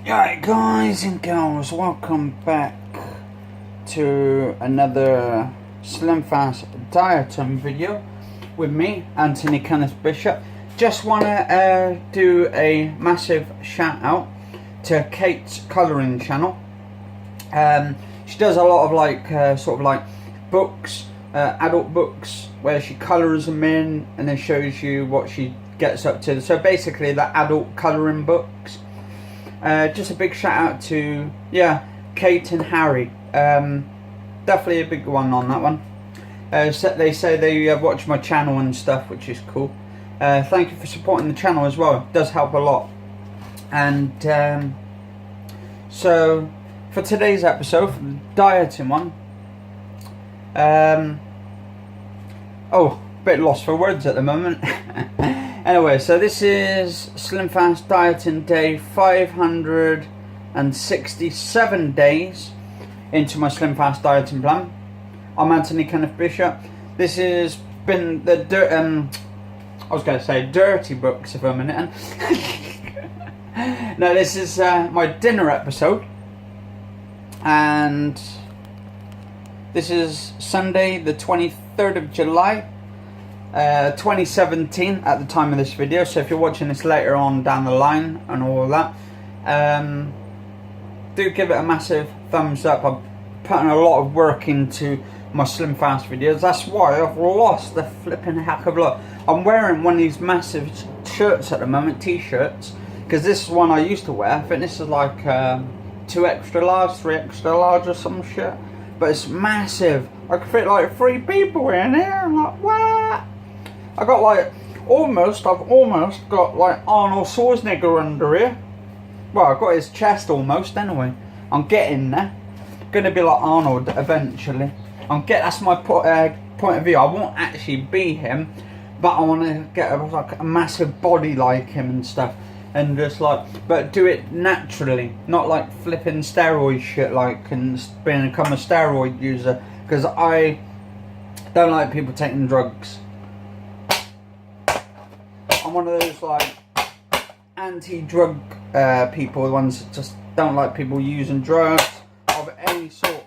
Alright guys and girls, welcome back to another Slimfast dieting video with me, Anthony Kenneth Bishop. Just want to do a massive shout out to Kate's colouring channel. She does a lot of sort of like books, adult books, where she colours them in and then shows you what she gets up to. So basically the adult colouring books. Just a big shout out to Kate and Harry. Definitely a big one on that one. So they say they watch my channel and stuff, which is cool. Thank you for supporting the channel as well. It does help a lot. And so for today's episode, for the dieting one, oh, a bit lost for words at the moment. Anyway, so this is Slimfast dieting day 567 days into my Slimfast dieting plan. I'm Anthony Kenneth Bishop. This has been the dirty books for a minute. No, this is my dinner episode, and this is Sunday the 23rd of July 2017 at the time of this video. So if you're watching this later on down the line and all of that, do give it a massive thumbs up. I'm putting a lot of work into my Slimfast videos. That's why I've lost the flipping heck of a lot. I'm wearing one of these massive shirts at the moment, t-shirts, because this is one I used to wear. I think this is like 2 extra large, 3 extra large or some shit, but it's massive. I could fit like 3 people in here. I'm like, what? I got like I've almost got like Arnold Schwarzenegger under here. Well, I've got his chest almost anyway. I'm getting there. Gonna be like Arnold eventually. That's my point of view. I won't actually be him, but I want to get a massive body like him and stuff, and just like, but do it naturally, not like flipping steroid shit like and become a steroid user, because I don't like people taking drugs. I'm one of those like anti-drug people, the ones that just don't like people using drugs of any sort.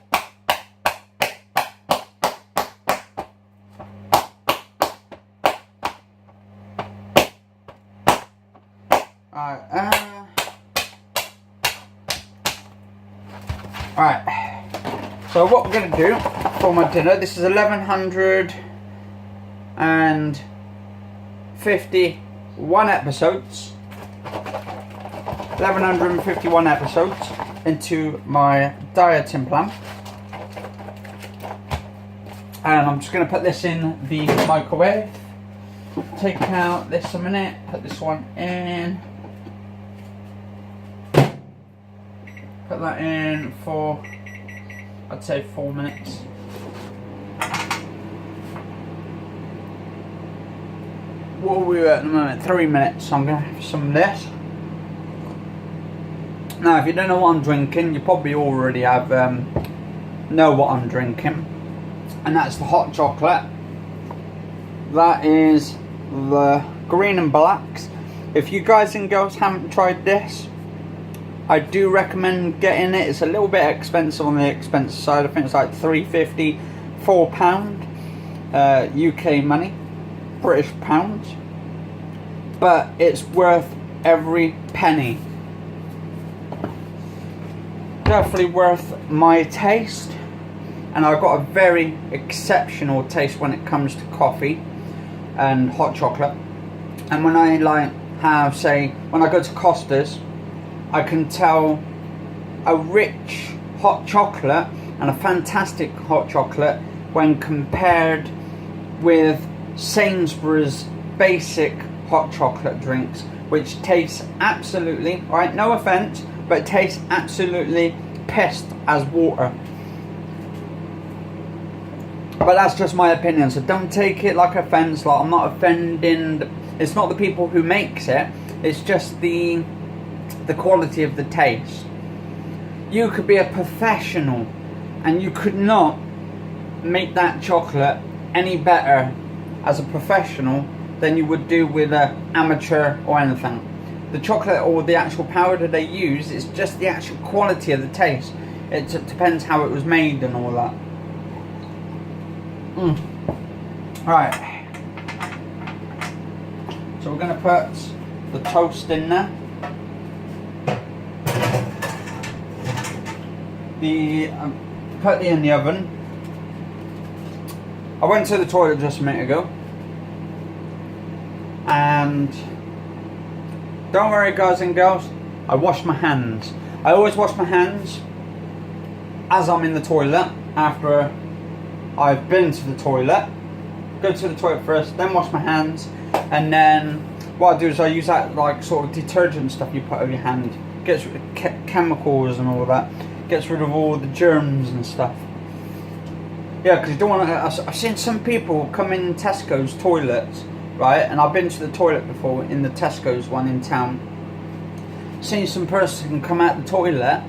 Alright, so what we're going to do for my dinner, this is 1151 episodes. 1151 episodes into my dieting plan. And I'm just going to put this in the microwave. Take out this a minute, put this one in. Put that in for, I'd say 4 minutes. What are we at the moment? 3 minutes. So I'm going to have some of this. Now, if you don't know what I'm drinking, you probably already have know what I'm drinking, and that's the hot chocolate. That is the green and blacks. If you guys and girls haven't tried this, I do recommend getting it. It's a little bit expensive on the expensive side. I think it's like £3.50, £4 UK money, British pounds, but it's worth every penny. Definitely worth my taste, and I've got a very exceptional taste when it comes to coffee and hot chocolate. And when I have, say, when I go to Costa's, I can tell a rich hot chocolate and a fantastic hot chocolate when compared with Sainsbury's basic hot chocolate drinks, which tastes absolutely, right, no offense, but it tastes absolutely pissed as water. But that's just my opinion, so don't take it like offence. Like, I'm not offending, it's not the people who makes it, it's just the quality of the taste. You could be a professional and you could not make that chocolate any better as a professional than you would do with an amateur or anything. the chocolate or the actual powder they use. It's just the actual quality of the taste. It depends how it was made and all that. Right. So we're going to put the toast in there. Put it in the oven. I went to the toilet just a minute ago. And don't worry, guys and girls, I wash my hands. I always wash my hands as I'm in the toilet, after I've been to the toilet. Go to the toilet first, then wash my hands, and then what I do is I use that like sort of detergent stuff you put over your hand. Gets rid of chemicals and all of that. Gets rid of all the germs and stuff. Yeah, because you don't want to. I've seen some people come in Tesco's toilets, right? And I've been to the toilet before in the Tesco's one in town. Seen some person come out the toilet.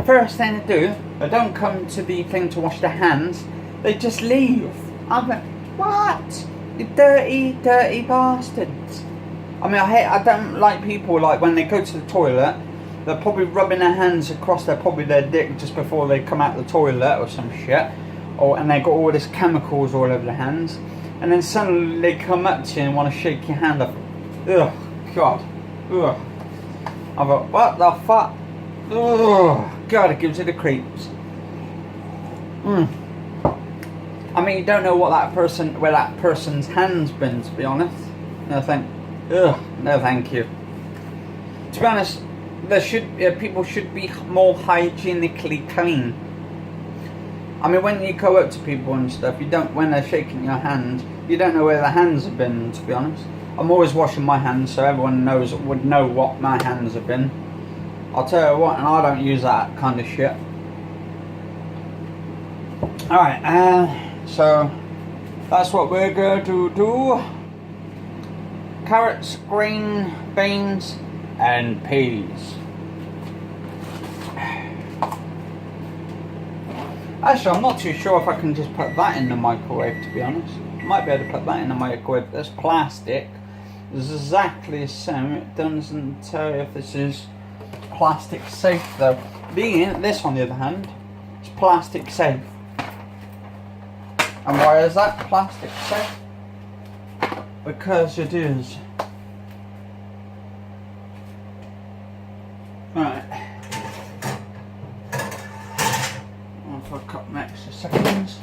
First thing they do, they don't come to the thing to wash their hands. They just leave. I'm like, what? You dirty, dirty bastards. I mean, I don't like people like when they go to the toilet. They're probably rubbing their hands across their dick just before they come out the toilet or some shit. And they got all this chemicals all over their hands. And then suddenly they come up to you and want to shake your hand up. Ugh, God. Ugh. I thought, what the fuck? Ugh, God, it gives you the creeps. I mean, you don't know what where that person's hand's been, to be honest. No, no thank you. To be honest, people should be more hygienically clean. I mean, when you go up to people and stuff, when they're shaking your hand, you don't know where their hands have been, to be honest. I'm always washing my hands so everyone would know what my hands have been. I'll tell you what, and I don't use that kind of shit. Alright, so that's what we're going to do. Carrots, green beans, and peas. Actually, I'm not too sure if I can just put that in the microwave, to be honest. I might be able to put that in the microwave. There's plastic. It's exactly the same. It doesn't tell you if this is plastic safe, though. This, on the other hand, is plastic safe. And why is that plastic safe? Because it is. Right. For a couple extra seconds.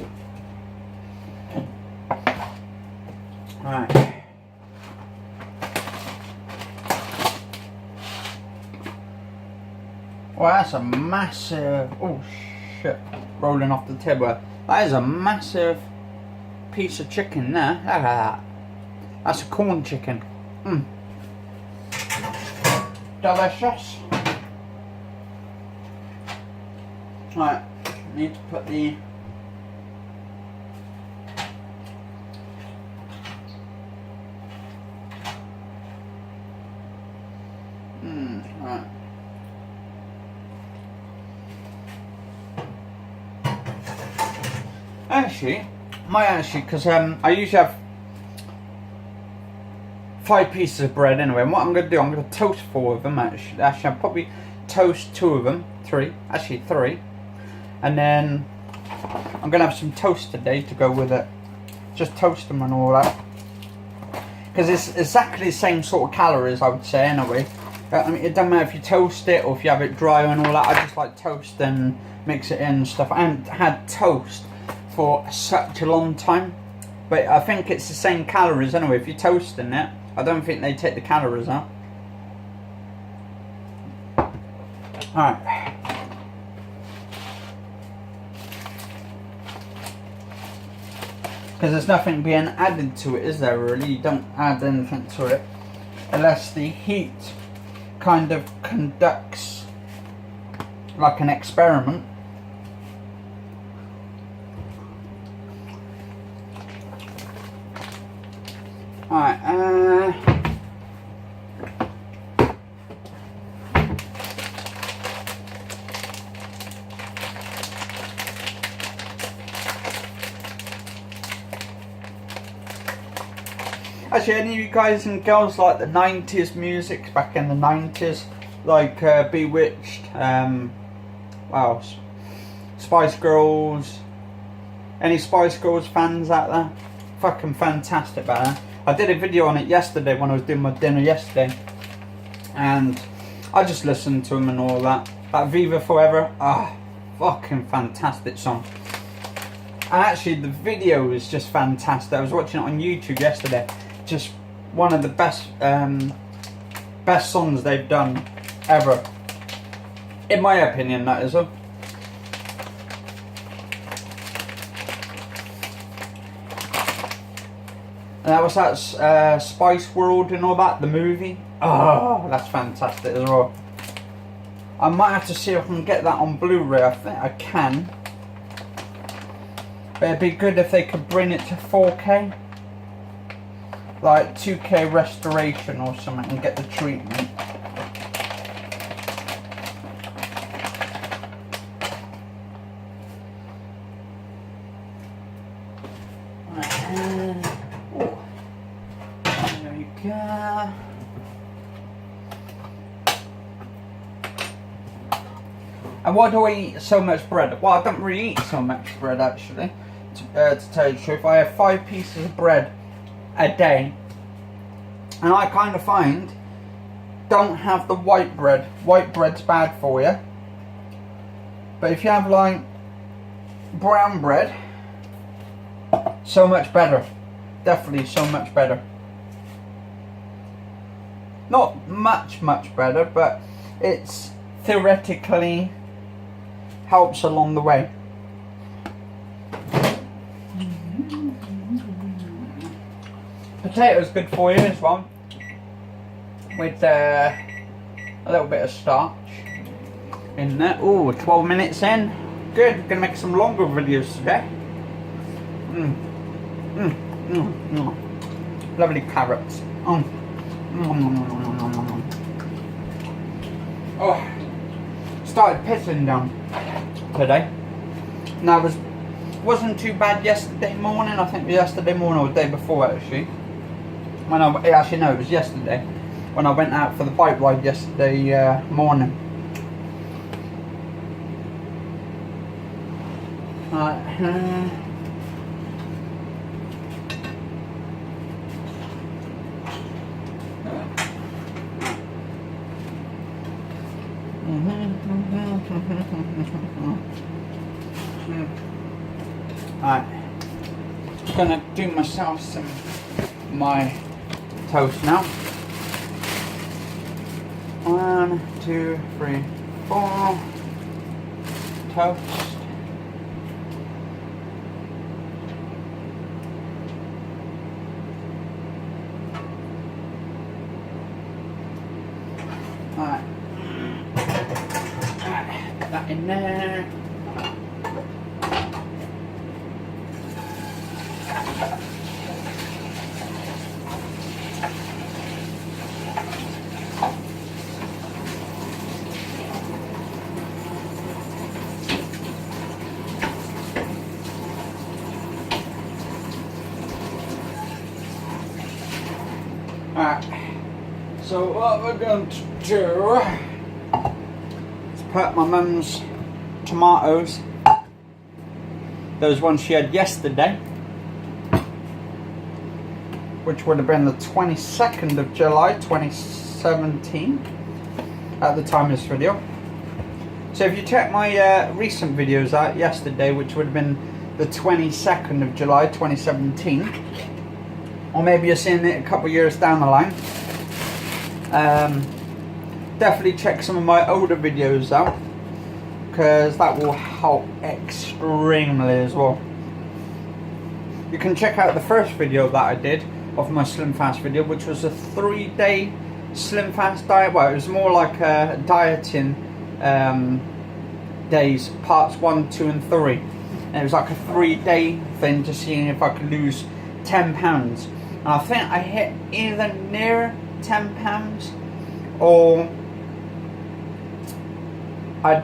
Right. Well, that's a massive. Oh shit! Rolling off the table. That is a massive piece of chicken there. Look at that. That's a corn chicken. Delicious. Right. Need to put the right. Actually, because I usually have 5 pieces of bread anyway, and what I'm going to do, I'm going to toast 4 of them actually. I'll probably toast 2 of them, 3, actually 3. And then I'm going to have some toast today to go with it. Just toast them and all that. Because it's exactly the same sort of calories, I would say, anyway. I mean, it doesn't matter if you toast it or if you have it dry and all that. I just like toast and mix it in and stuff. I haven't had toast for such a long time. But I think it's the same calories anyway. If you're toasting it, I don't think they take the calories out. Alright. Because there's nothing being added to it, is there, really? You don't add anything to it unless the heat kind of conducts like an experiment. Alright, Actually, any of you guys and girls like the 90s music back in the 90s? Like Bewitched, what else? Spice Girls. Any Spice Girls fans out there? Fucking fantastic, man. I did a video on it yesterday when I was doing my dinner yesterday. And I just listened to them and all that. That Viva Forever, fucking fantastic song. And actually the video is just fantastic. I was watching it on YouTube yesterday. Just one of the best best songs they've done ever. In my opinion, that is. And that was that Spice World and all that, the movie. Oh, that's fantastic as well. I might have to see if I can get that on Blu-ray. I think I can. But it'd be good if they could bring it to 4K. Like 2K restoration or something and get the treatment. There you go. And why do I eat so much bread? Well, I don't really eat so much bread actually, to tell you the truth. I have 5 pieces of bread a day. And I kind of find, don't have the white bread. White bread's bad for you. But if you have like brown bread, so much better. Definitely so much better. Not much better, but it's theoretically helps along the way. Potatoes good for you as well, with a little bit of starch in there. Ooh, 12 minutes in. Good. Gonna make some longer videos today. Lovely carrots. Oh, started pissing down today. Now wasn't too bad yesterday morning. I think yesterday morning or the day before actually. When actually no, it was yesterday when I went out for the bike ride yesterday morning. Alright, gonna do myself my toast now. 1, 2, 3, 4 toast. Alright, put that in there. Alright, so what we're going to do is put my mum's tomatoes, those ones she had yesterday, which would have been the 22nd of July 2017 at the time of this video. So if you check my recent videos out yesterday, which would have been the 22nd of July 2017, or maybe you're seeing it a couple of years down the line, definitely check some of my older videos out, because that will help extremely as well. You can check out the first video that I did of my Slimfast video, which was a 3-day Slimfast diet. Well, it was more like a dieting days, parts 1, 2 and 3. And it was like a 3-day thing to see if I could lose 10 pounds. And I think I hit either near 10 pounds or I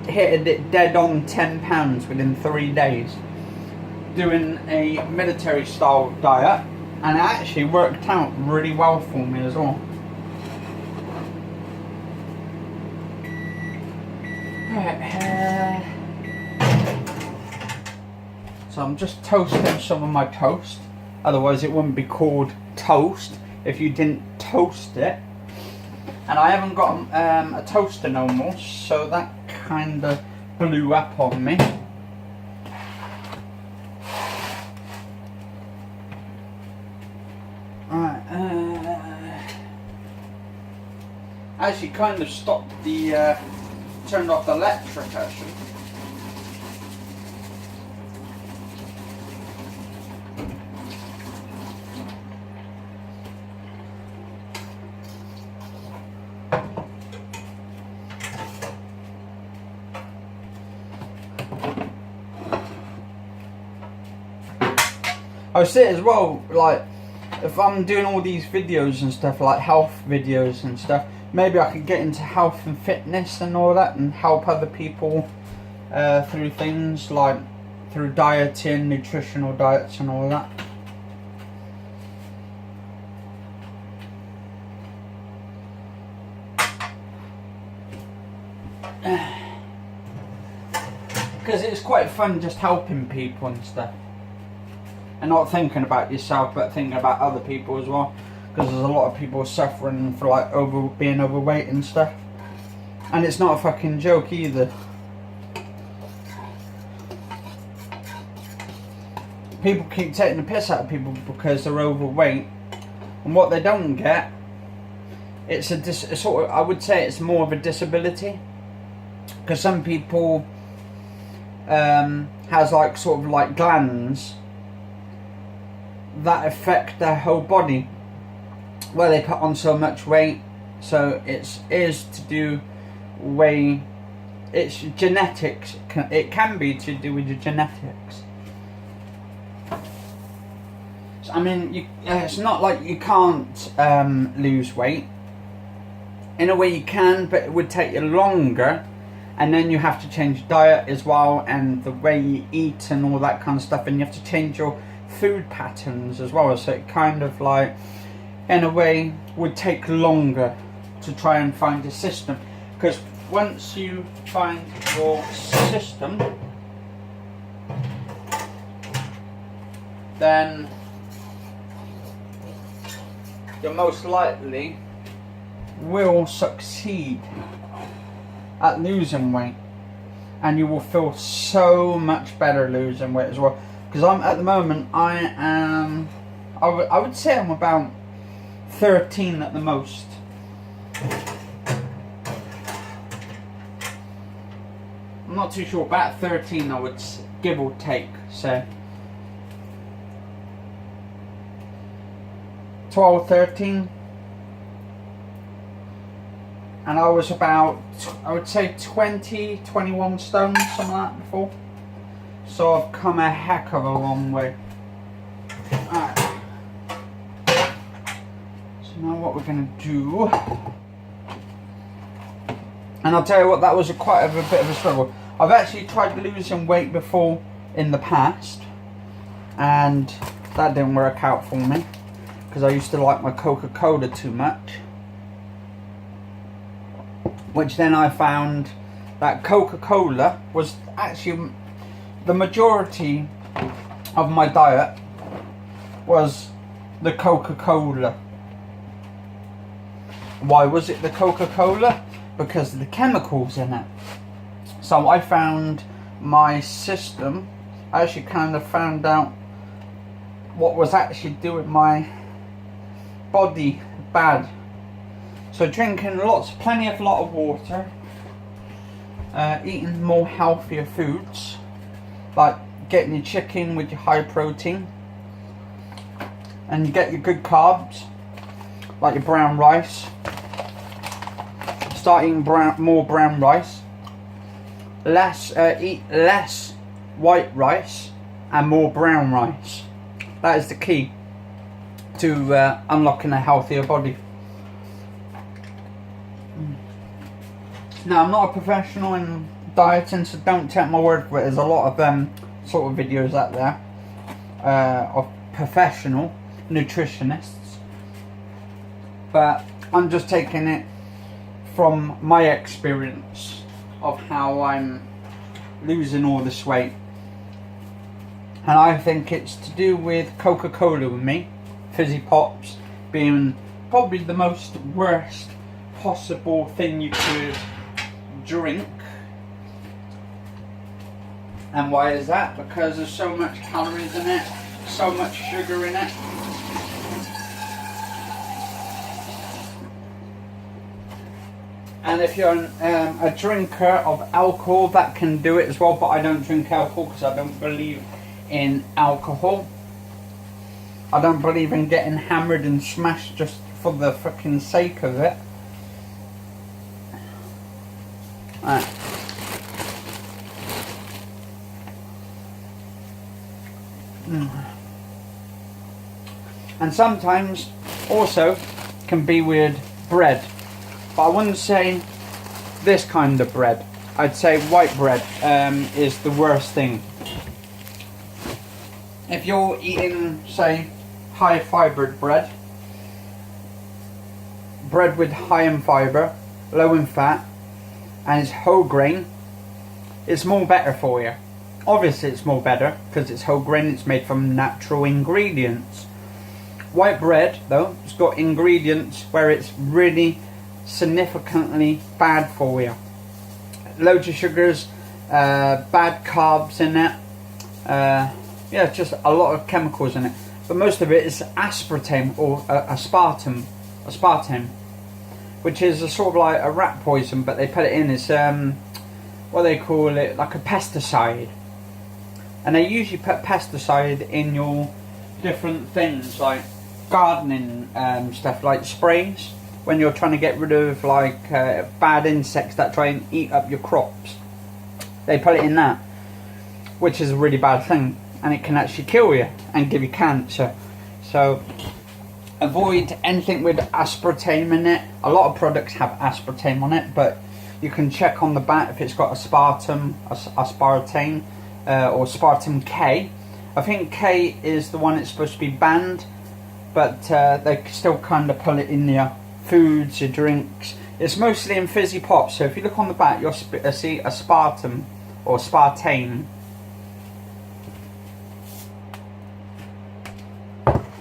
hit it dead on 10 pounds within 3 days, doing a military style diet and it actually worked out really well for me as well. Right, so I'm just toasting some of my toast, otherwise it wouldn't be called toast if you didn't toast it. And I haven't got a toaster no more, so that kind of blew up on me. Right, actually kind of stopped the, turned off the electric actually. I say as well, like, if I'm doing all these videos and stuff, like health videos and stuff, maybe I could get into health and fitness and all that and help other people through things like through dieting, nutritional diets and all that. Because it's quite fun just helping people and stuff. And not thinking about yourself, but thinking about other people as well. Because there's a lot of people suffering for like being overweight and stuff. And it's not a fucking joke either. People keep taking the piss out of people because they're overweight. And what they don't get, it's a sort of, I would say it's more of a disability. Because some people has like sort of like glands that affect their whole body, where they put on so much weight. So it is to do way, it's genetics. It can be to do with your genetics. So, I mean, it's not like you can't lose weight. In a way you can, but it would take you longer. And then you have to change diet as well, and the way you eat and all that kind of stuff, and you have to change your food patterns as well. So it kind of like, in a way, would take longer to try and find a system. Because once you find your system, then you most likely will succeed at losing weight, and you will feel so much better losing weight as well. Because I'm at the moment, I would say I'm about 13 at the most. I'm not too sure, about 13 I would give or take, so 12, 13. And I was about, I would say 20, 21 stone, something like that before. So I've come a heck of a long way. Alright. So now what we're going to do, and I'll tell you what, that was quite a bit of a struggle. I've actually tried losing weight before in the past, and that didn't work out for me, because I used to like my Coca-Cola too much. Which then I found that Coca-Cola was actually the majority of my diet was the Coca-Cola. Why was it the Coca-Cola? Because of the chemicals in it. So I found my system, I actually kind of found out what was actually doing my body bad. So drinking plenty of water, eating more healthier foods, like getting your chicken with your high protein, and you get your good carbs, like your brown rice. Start eating more brown rice, eat less white rice and more brown rice. That is the key to unlocking a healthier body. Now, I'm not a professional in dieting, so don't take my word for it. There's a lot of sort of videos out there of professional nutritionists, but I'm just taking it from my experience of how I'm losing all this weight. And I think it's to do with Coca-Cola with me. Fizzy Pops being probably the most worst possible thing you could drink. And why is that? Because there's so much calories in it, so much sugar in it. And if you're a drinker of alcohol, that can do it as well. But I don't drink alcohol because I don't believe in alcohol. I don't believe in getting hammered and smashed just for the fucking sake of it. Right. And sometimes also can be with bread, but I wouldn't say this kind of bread. I'd say white bread is the worst thing. If you're eating, say, high fibered bread with high in fibre, low in fat, and it's whole grain, it's more better for you. Obviously it's more better because it's whole grain, it's made from natural ingredients. White bread though, it's got ingredients where it's really significantly bad for you. Loads of sugars, bad carbs in it, yeah, just a lot of chemicals in it. But most of it is aspartame or aspartame, which is a sort of like a rat poison, but they put it in as what they call it, like a pesticide. And they usually put pesticide in your different things like gardening stuff, like sprays, when you're trying to get rid of like bad insects that try and eat up your crops. They put it in that, which is a really bad thing, and it can actually kill you and give you cancer. So avoid anything with aspartame in it. A lot of products have aspartame on it, but you can check on the back if it's got aspartame or aspartame K. I think K is the one that's supposed to be banned, but they still kind of pull it in your foods, your drinks. It's mostly in fizzy pops, so if you look on the back you'll see aspartame or aspartame.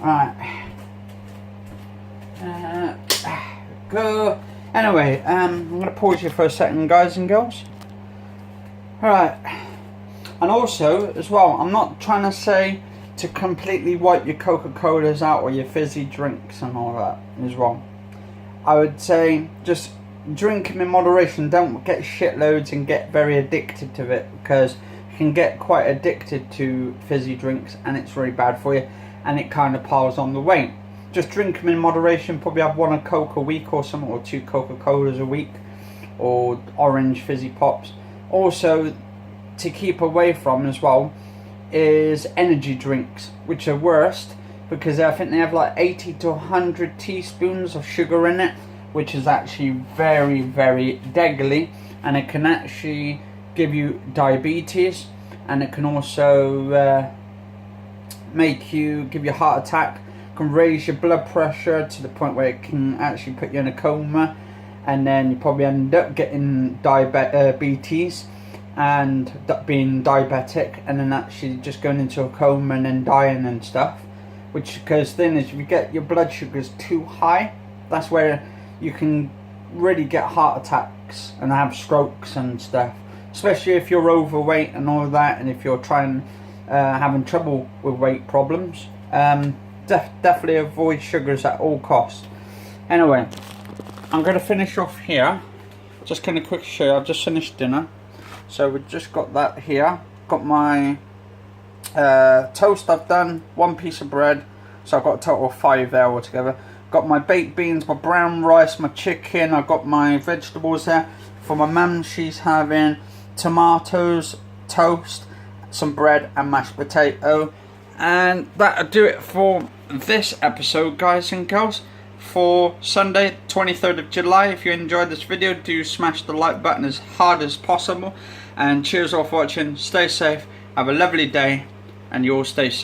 Alright. Go. Anyway, I'm going to pause you for a second, guys and girls. Alright. And also, as well, I'm not trying to say to completely wipe your Coca-Colas out or your fizzy drinks and all that as well. I would say just drink them in moderation. Don't get shitloads and get very addicted to it, because you can get quite addicted to fizzy drinks and it's really bad for you, and it kind of piles on the weight. Just drink them in moderation. Probably have one Coke a week or something, or 2 Coca-Colas a week, or orange fizzy pops. Also, to keep away from as well is energy drinks, which are worst because I think they have like 80 to 100 teaspoons of sugar in it, which is actually very, very deadly, and it can actually give you diabetes, and it can also give you a heart attack, can raise your blood pressure to the point where it can actually put you in a coma, and then you probably end up getting diabetes and being diabetic, and then actually just going into a coma and then dying and stuff. Which, because then if you get your blood sugars too high, that's where you can really get heart attacks and have strokes and stuff, especially if you're overweight and all of that, and if you're having trouble with weight problems. Definitely avoid sugars at all costs. Anyway, I'm going to finish off here. Just going to quickly show you, I've just finished dinner. So we've just got that here. Got my toast I've done, 1 piece of bread. So I've got a total of 5 there altogether. Got my baked beans, my brown rice, my chicken. I've got my vegetables there. For my mum, she's having tomatoes, toast, some bread and mashed potato. And that'll do it for this episode, guys and girls, for Sunday 23rd of July. If you enjoyed this video, do smash the like button as hard as possible, and cheers all for watching. Stay safe, have a lovely day, and you all stay safe.